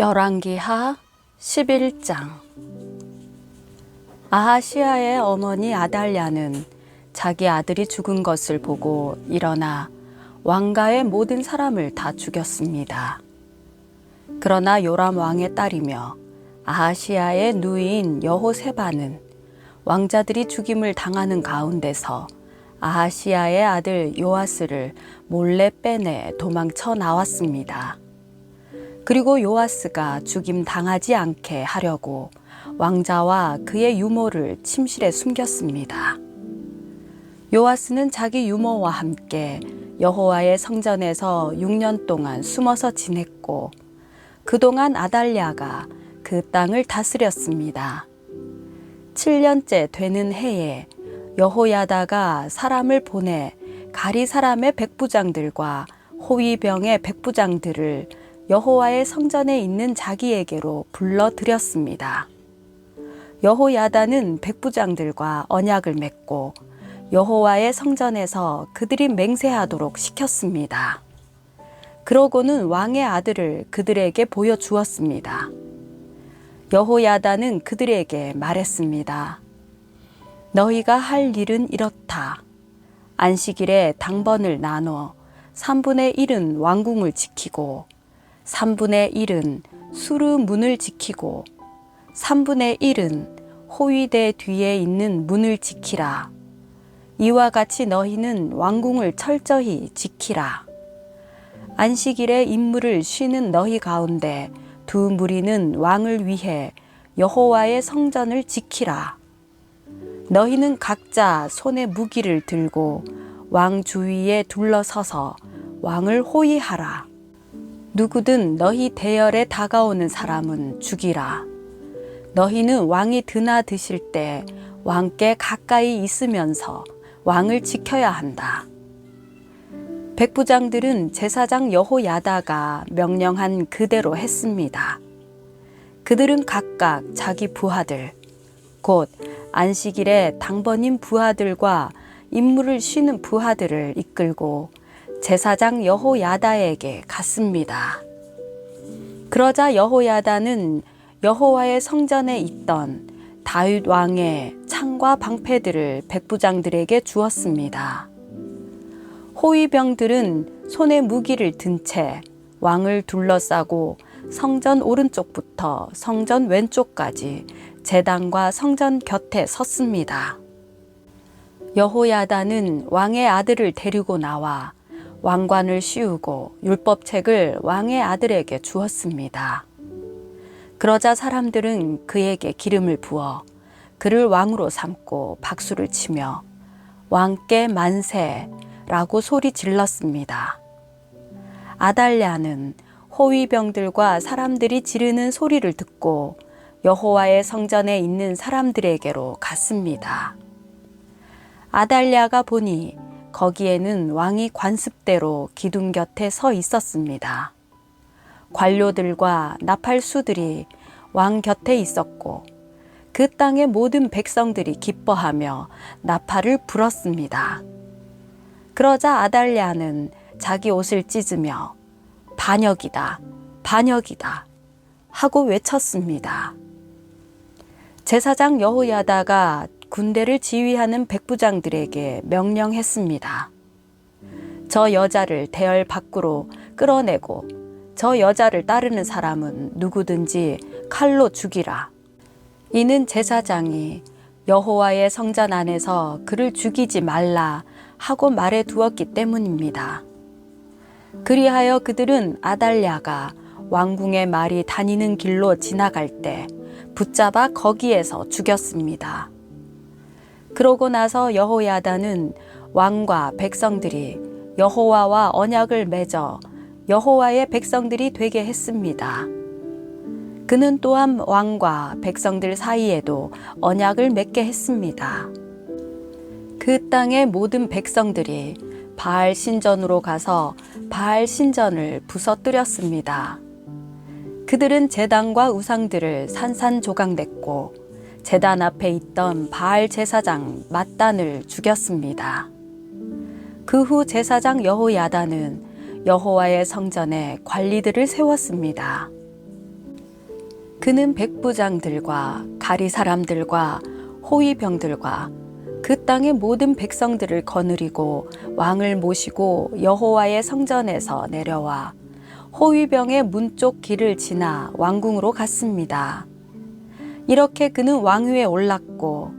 열왕기하 11장. 아하시아의 어머니 아달랴는 자기 아들이 죽은 것을 보고 일어나 왕가의 모든 사람을 다 죽였습니다. 그러나 요람 왕의 딸이며 아하시아의 누이인 여호세바는 왕자들이 죽임을 당하는 가운데서 아하시아의 아들 요아스를 몰래 빼내 도망쳐 나왔습니다. 그리고 요아스가 죽임 당하지 않게 하려고 왕자와 그의 유모를 침실에 숨겼습니다. 요아스는 자기 유모와 함께 여호와의 성전에서 6년 동안 숨어서 지냈고 그동안 아달랴가 그 땅을 다스렸습니다. 7년째 되는 해에 여호야다가 사람을 보내 가리 사람의 백부장들과 호위병의 백부장들을 여호와의 성전에 있는 자기에게로 불러들였습니다. 여호야다는 백부장들과 언약을 맺고 여호와의 성전에서 그들이 맹세하도록 시켰습니다. 그러고는 왕의 아들을 그들에게 보여주었습니다. 여호야다는 그들에게 말했습니다. 너희가 할 일은 이렇다. 안식일에 당번을 나눠 3분의 1은 왕궁을 지키고 3분의 1은 수르 문을 지키고 3분의 1은 호위대 뒤에 있는 문을 지키라. 이와 같이 너희는 왕궁을 철저히 지키라. 안식일에 임무를 쉬는 너희 가운데 두 무리는 왕을 위해 여호와의 성전을 지키라. 너희는 각자 손에 무기를 들고 왕 주위에 둘러서서 왕을 호위하라. 누구든 너희 대열에 다가오는 사람은 죽이라. 너희는 왕이 드나드실 때 왕께 가까이 있으면서 왕을 지켜야 한다. 백부장들은 제사장 여호야다가 명령한 그대로 했습니다. 그들은 각각 자기 부하들, 곧 안식일에 당번인 부하들과 임무를 쉬는 부하들을 이끌고 제사장 여호야다에게 갔습니다. 그러자 여호야다는 여호와의 성전에 있던 다윗 왕의 창과 방패들을 백부장들에게 주었습니다. 호위병들은 손에 무기를 든 채 왕을 둘러싸고 성전 오른쪽부터 성전 왼쪽까지 제단과 성전 곁에 섰습니다. 여호야다는 왕의 아들을 데리고 나와 왕관을 씌우고 율법책을 왕의 아들에게 주었습니다. 그러자 사람들은 그에게 기름을 부어 그를 왕으로 삼고 박수를 치며 왕께 만세라고 소리 질렀습니다. 아달랴는 호위병들과 사람들이 지르는 소리를 듣고 여호와의 성전에 있는 사람들에게로 갔습니다. 아달랴가 보니 거기에는 왕이 관습대로 기둥 곁에 서 있었습니다. 관료들과 나팔수들이 왕 곁에 있었고 그 땅의 모든 백성들이 기뻐하며 나팔을 불었습니다. 그러자 아달랴는 자기 옷을 찢으며 반역이다, 반역이다 하고 외쳤습니다. 제사장 여호야다가 군대를 지휘하는 백부장들에게 명령했습니다. 저 여자를 대열 밖으로 끌어내고 저 여자를 따르는 사람은 누구든지 칼로 죽이라. 이는 제사장이 여호와의 성전 안에서 그를 죽이지 말라 하고 말해 두었기 때문입니다. 그리하여 그들은 아달랴가 왕궁의 말이 다니는 길로 지나갈 때 붙잡아 거기에서 죽였습니다. 그러고 나서 여호야다는 왕과 백성들이 여호와와 언약을 맺어 여호와의 백성들이 되게 했습니다. 그는 또한 왕과 백성들 사이에도 언약을 맺게 했습니다. 그 땅의 모든 백성들이 바알 신전으로 가서 바알 신전을 부서뜨렸습니다. 그들은 제단과 우상들을 산산조각냈고 제단 앞에 있던 바알 제사장 맏단을 죽였습니다. 그 후 제사장 여호야다는 여호와의 성전에 관리들을 세웠습니다. 그는 백부장들과 가리 사람들과 호위병들과 그 땅의 모든 백성들을 거느리고 왕을 모시고 여호와의 성전에서 내려와 호위병의 문 쪽 길을 지나 왕궁으로 갔습니다. 이렇게 그는 왕위에 올랐고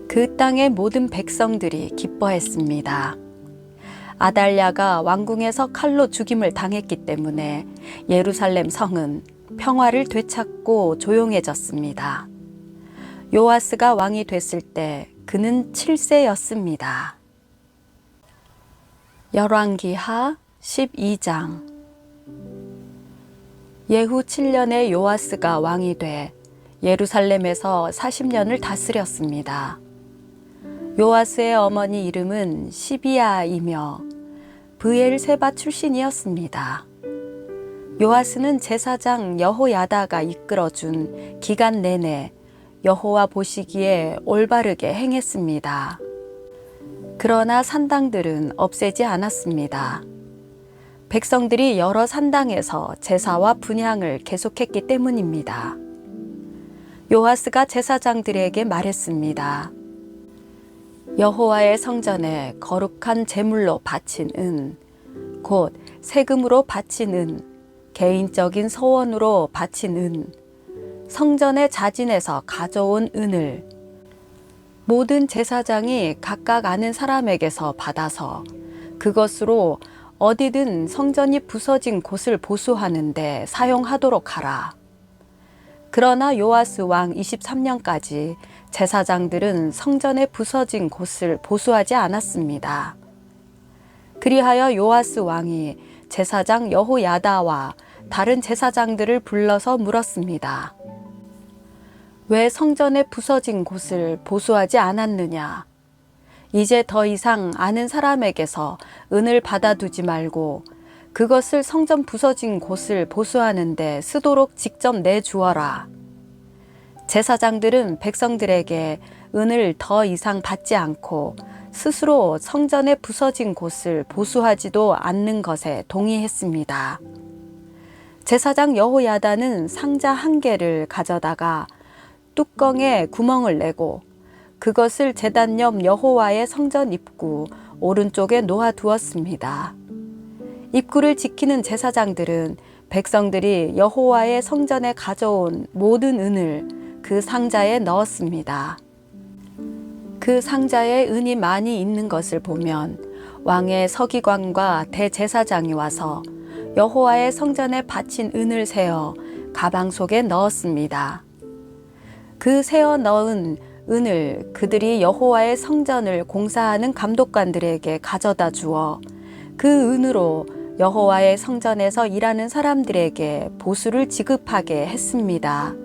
그 땅의 모든 백성들이 기뻐했습니다. 아달랴가 왕궁에서 칼로 죽임을 당했기 때문에 예루살렘 성은 평화를 되찾고 조용해졌습니다. 요아스가 왕이 됐을 때 그는 7세였습니다. 열왕기하 12장. 예후 7년에 요아스가 왕이 돼 예루살렘에서 40년을 다스렸습니다. 요아스의 어머니 이름은 시비아이며 브엘세바 출신이었습니다. 요아스는 제사장 여호야다가 이끌어준 기간 내내 여호와 보시기에 올바르게 행했습니다. 그러나 산당들은 없애지 않았습니다. 백성들이 여러 산당에서 제사와 분향을 계속했기 때문입니다. 요아스가 제사장들에게 말했습니다. 여호와의 성전에 거룩한 제물로 바친 은, 곧 세금으로 바친 은, 개인적인 소원으로 바친 은, 성전의 자진에서 가져온 은을 모든 제사장이 각각 아는 사람에게서 받아서 그것으로 어디든 성전이 부서진 곳을 보수하는데 사용하도록 하라. 그러나 요아스 왕 23년까지 제사장들은 성전의 부서진 곳을 보수하지 않았습니다. 그리하여 요아스 왕이 제사장 여호야다와 다른 제사장들을 불러서 물었습니다. 왜 성전의 부서진 곳을 보수하지 않았느냐? 이제 더 이상 아는 사람에게서 은을 받아두지 말고 그것을 성전 부서진 곳을 보수하는데 쓰도록 직접 내주어라. 제사장들은 백성들에게 은을 더 이상 받지 않고 스스로 성전의 부서진 곳을 보수하지도 않는 것에 동의했습니다. 제사장 여호야다는 상자 1개를 가져다가 뚜껑에 구멍을 내고 그것을 제단 옆 여호와의 성전 입구 오른쪽에 놓아두었습니다. 입구를 지키는 제사장들은 백성들이 여호와의 성전에 가져온 모든 은을 그 상자에 넣었습니다. 그 상자에 은이 많이 있는 것을 보면 왕의 서기관과 대제사장이 와서 여호와의 성전에 바친 은을 세어 가방 속에 넣었습니다. 그 세어 넣은 은을 그들이 여호와의 성전을 공사하는 감독관들에게 가져다 주어 그 은으로 여호와의 성전에서 일하는 사람들에게 보수를 지급하게 했습니다.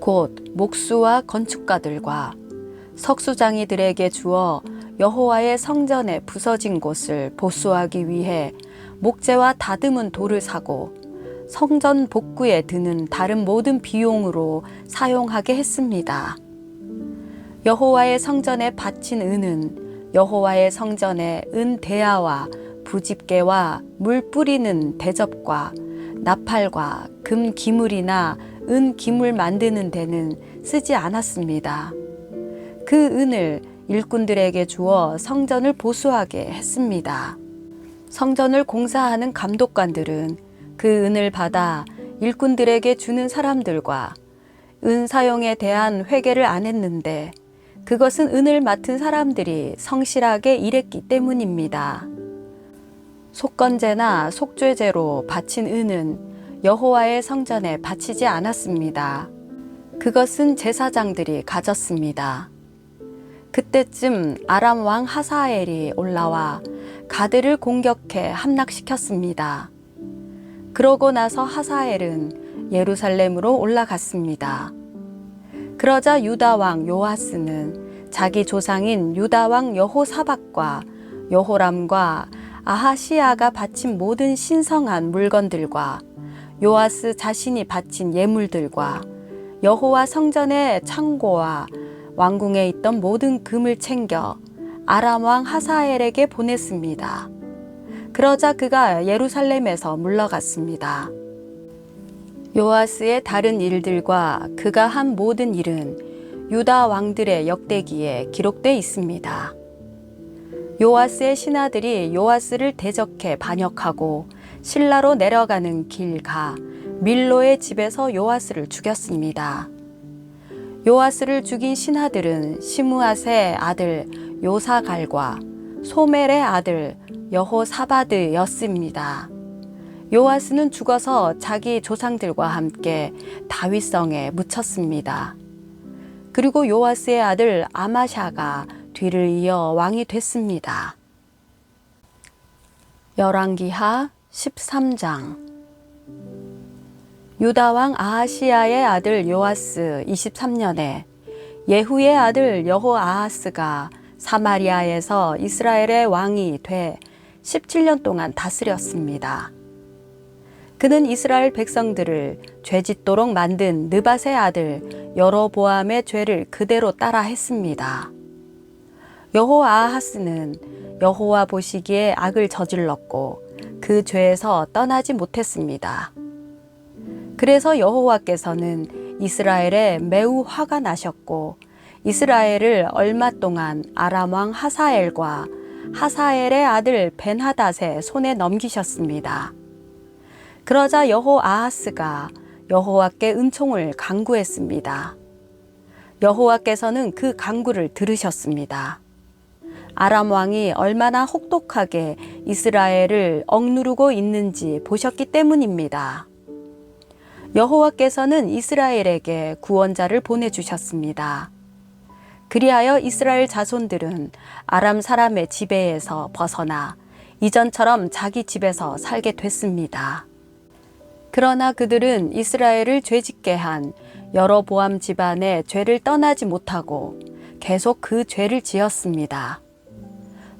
곧 목수와 건축가들과 석수장이들에게 주어 여호와의 성전의 부서진 곳을 보수하기 위해 목재와 다듬은 돌을 사고 성전 복구에 드는 다른 모든 비용으로 사용하게 했습니다. 여호와의 성전에 바친 은은 여호와의 성전의 은 대야와 부집게와 물 뿌리는 대접과 나팔과 금 기물이나 은 기물 만드는 데는 쓰지 않았습니다. 그 은을 일꾼들에게 주어 성전을 보수하게 했습니다. 성전을 공사하는 감독관들은 그 은을 받아 일꾼들에게 주는 사람들과 은 사용에 대한 회개를 안 했는데 그것은 은을 맡은 사람들이 성실하게 일했기 때문입니다. 속건제나 속죄제로 바친 은은 여호와의 성전에 바치지 않았습니다. 그것은 제사장들이 가졌습니다. 그때쯤 아람 왕 하사엘이 올라와 가드를 공격해 함락시켰습니다. 그러고 나서 하사엘은 예루살렘으로 올라갔습니다. 그러자 유다 왕 요아스는 자기 조상인 유다 왕 여호사밧과 여호람과 아하시야가 바친 모든 신성한 물건들과 요아스 자신이 바친 예물들과 여호와 성전의 창고와 왕궁에 있던 모든 금을 챙겨 아람 왕 하사엘에게 보냈습니다. 그러자 그가 예루살렘에서 물러갔습니다. 요아스의 다른 일들과 그가 한 모든 일은 유다 왕들의 역대기에 기록되어 있습니다. 요아스의 신하들이 요아스를 대적해 반역하고 실라로 내려가는 길 가 밀로의 집에서 요아스를 죽였습니다. 요아스를 죽인 신하들은 시므앗의 아들 요사갈과 소멜의 아들 여호사바드였습니다. 요아스는 죽어서 자기 조상들과 함께 다윗성에 묻혔습니다. 그리고 요아스의 아들 아마샤가 뒤를 이어 왕이 됐습니다. 열왕기하 13장. 유다 왕 아하시야의 아들 요아스 23년에 예후의 아들 여호아하스가 사마리아에서 이스라엘의 왕이 돼 17년 동안 다스렸습니다. 그는 이스라엘 백성들을 죄짓도록 만든 느밧의 아들 여로보암의 죄를 그대로 따라 했습니다. 여호아하스는 여호와 보시기에 악을 저질렀고 그 죄에서 떠나지 못했습니다. 그래서 여호와께서는 이스라엘에 매우 화가 나셨고 이스라엘을 얼마 동안 아람 왕 하사엘과 하사엘의 아들 벤하닷의 손에 넘기셨습니다. 그러자 여호아하스가 여호와께 은총을 간구했습니다. 여호와께서는 그 간구를 들으셨습니다. 아람 왕이 얼마나 혹독하게 이스라엘을 억누르고 있는지 보셨기 때문입니다. 여호와께서는 이스라엘에게 구원자를 보내주셨습니다. 그리하여 이스라엘 자손들은 아람 사람의 지배에서 벗어나 이전처럼 자기 집에서 살게 됐습니다. 그러나 그들은 이스라엘을 죄짓게 한 여로보암 집안의 죄를 떠나지 못하고 계속 그 죄를 지었습니다.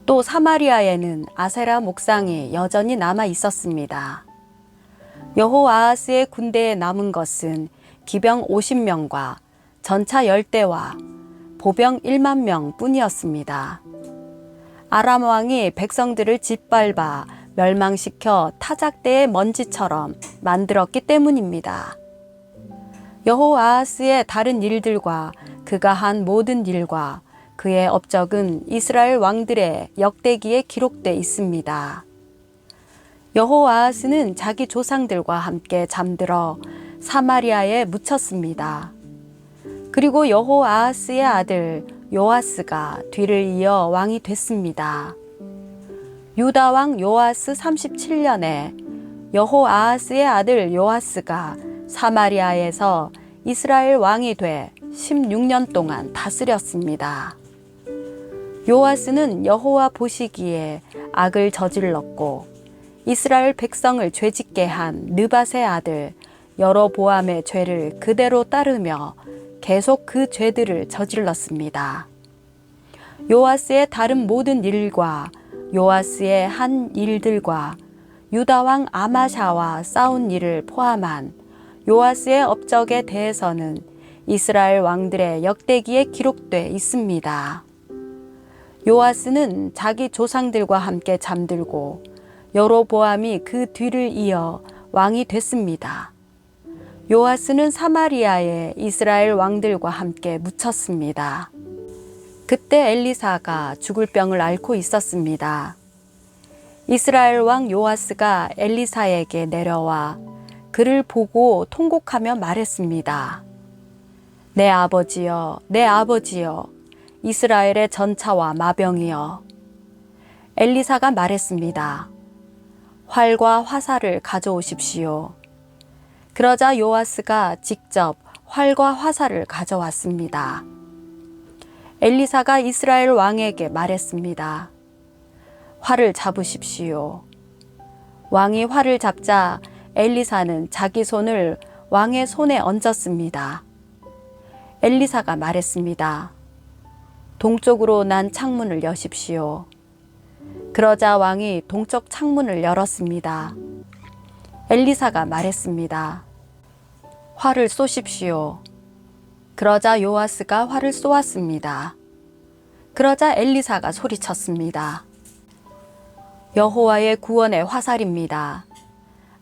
또 사마리아에는 아세라 목상이 여전히 남아 있었습니다. 여호아하스의 군대에 남은 것은 기병 50명과 전차 10대와 보병 1만 명 뿐이었습니다. 아람 왕이 백성들을 짓밟아 멸망시켜 타작대의 먼지처럼 만들었기 때문입니다. 여호아하스의 다른 일들과 그가 한 모든 일과 그의 업적은 이스라엘 왕들의 역대기에 기록돼 있습니다. 여호아하스는 자기 조상들과 함께 잠들어 사마리아에 묻혔습니다. 그리고 여호아하스의 아들 요아스가 뒤를 이어 왕이 됐습니다. 유다 왕 요아스 37년에 여호아하스의 아들 요아스가 사마리아에서 이스라엘 왕이 돼 16년 동안 다스렸습니다. 요아스는 여호와 보시기에 악을 저질렀고 이스라엘 백성을 죄짓게 한 느밧의 아들 여로보암의 죄를 그대로 따르며 계속 그 죄들을 저질렀습니다. 요아스의 다른 모든 일과 요아스의 한 일들과 유다 왕 아마샤와 싸운 일을 포함한 요아스의 업적에 대해서는 이스라엘 왕들의 역대기에 기록돼 있습니다. 요아스는 자기 조상들과 함께 잠들고 여로보암이 그 뒤를 이어 왕이 됐습니다. 요아스는 사마리아에 이스라엘 왕들과 함께 묻혔습니다. 그때 엘리사가 죽을 병을 앓고 있었습니다. 이스라엘 왕 요아스가 엘리사에게 내려와 그를 보고 통곡하며 말했습니다. 내 아버지여, 내 아버지여, 이스라엘의 전차와 마병이여. 엘리사가 말했습니다. 활과 화살을 가져오십시오. 그러자 요아스가 직접 활과 화살을 가져왔습니다. 엘리사가 이스라엘 왕에게 말했습니다. 활을 잡으십시오. 왕이 활을 잡자 엘리사는 자기 손을 왕의 손에 얹었습니다. 엘리사가 말했습니다. 동쪽으로 난 창문을 여십시오. 그러자 왕이 동쪽 창문을 열었습니다. 엘리사가 말했습니다. 활을 쏘십시오. 그러자 요아스가 활을 쏘았습니다. 그러자 엘리사가 소리쳤습니다. 여호와의 구원의 화살입니다.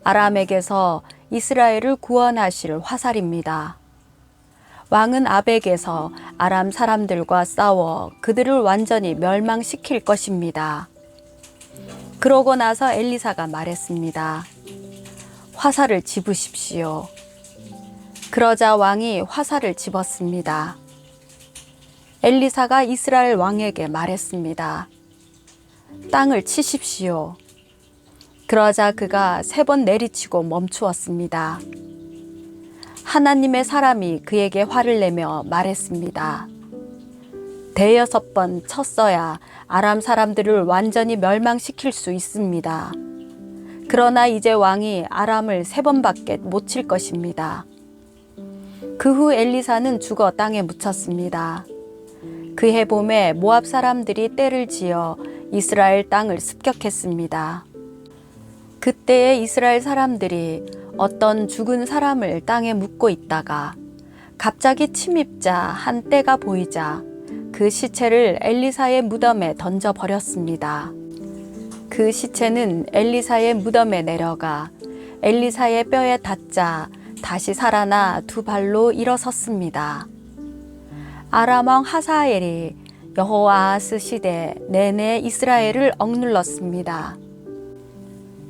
아람에게서 이스라엘을 구원하실 화살입니다. 왕은 아벡에서 아람 사람들과 싸워 그들을 완전히 멸망시킬 것입니다. 그러고 나서 엘리사가 말했습니다. 화살을 집으십시오. 그러자 왕이 화살을 집었습니다. 엘리사가 이스라엘 왕에게 말했습니다. 땅을 치십시오. 그러자 그가 3번 내리치고 멈추었습니다. 하나님의 사람이 그에게 화를 내며 말했습니다. 5번 쳤어야 아람 사람들을 완전히 멸망시킬 수 있습니다. 그러나 이제 왕이 아람을 3번밖에 못 칠 것입니다. 그 후 엘리사는 죽어 땅에 묻혔습니다. 그해 봄에 모압 사람들이 떼를 지어 이스라엘 땅을 습격했습니다. 그때에 이스라엘 사람들이 어떤 죽은 사람을 땅에 묻고 있다가 갑자기 침입자 한 떼가 보이자 그 시체를 엘리사의 무덤에 던져버렸습니다. 그 시체는 엘리사의 무덤에 내려가 엘리사의 뼈에 닿자 다시 살아나 2발로 일어섰습니다. 아람 왕 하사엘이 여호아하스 시대 내내 이스라엘을 억눌렀습니다.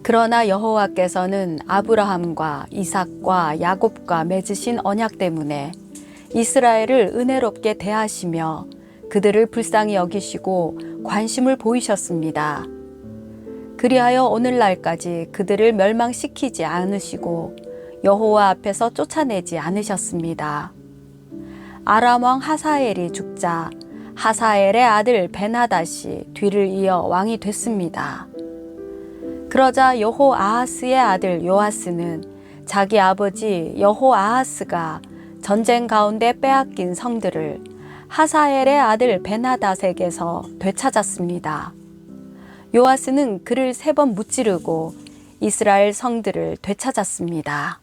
그러나 여호와께서는 아브라함과 이삭과 야곱과 맺으신 언약 때문에 이스라엘을 은혜롭게 대하시며 그들을 불쌍히 여기시고 관심을 보이셨습니다. 그리하여 오늘날까지 그들을 멸망시키지 않으시고 여호와 앞에서 쫓아내지 않으셨습니다. 아람 왕 하사엘이 죽자 하사엘의 아들 베나닷이 뒤를 이어 왕이 됐습니다. 그러자 여호아하스의 아들 요아스는 자기 아버지 여호아하스가 전쟁 가운데 빼앗긴 성들을 하사엘의 아들 베나닷에게서 되찾았습니다. 요아스는 그를 3번 무찌르고 이스라엘 성들을 되찾았습니다.